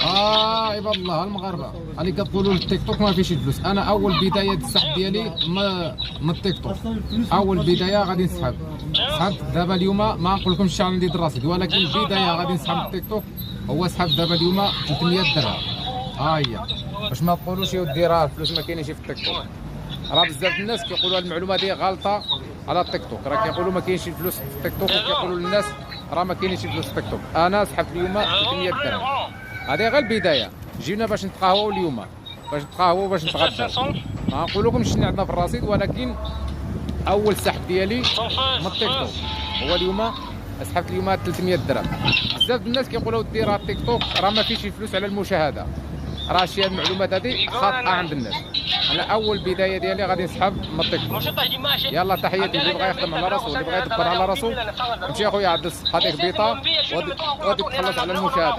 عباد الله المغاربه اللي كتقولوا التيك توك ما فيش الفلوس. انا اول بدايه السحب ديالي من التيك توك، اول بدايه غادي نسحب سحبت دابا اليوم. ما نقول لكمش شحال ندير الرصيد، ولكن البدايه غادي نسحب التيك توك. هو سحب دابا اليوم 300 درهم. ها هي باش ما تقولوش يا ودي راه الفلوس ما كاينينش في التيك توك. راه بزاف الناس كيقولوا المعلومه دي غلطه على التيك توك، راه كيقولوا ما كاينش الفلوس في التيك توك، وكيقولوا للناس راه ما كاينينش الفلوس في التيك توك. انا سحبت اليوم 300 درهم. هذه غير البدايه. جينا باش نتقهووا اليوم، باش نتقهووا باش نتغداو. ما نقول لكمش شنو عندنا في الرصيد، ولكن اول سحب ديالي من التيك توك هو اليوم. سحبت اليوم 300 درهم. بزاف الناس كيقولوا ودي راه التيك توك راه ما فيش الفلوس على المشاهده، راه شي المعلومات هذه خاطئه عند الناس. انا اول بدايه ديالي غادي نسحب من التيك توك. يلا تحياتي اللي بغى يخدم على راسو، اللي بغى يدبر على راسو، امشي اخويا عدس هذيك بيطه وغادي تخلص على المشاهده.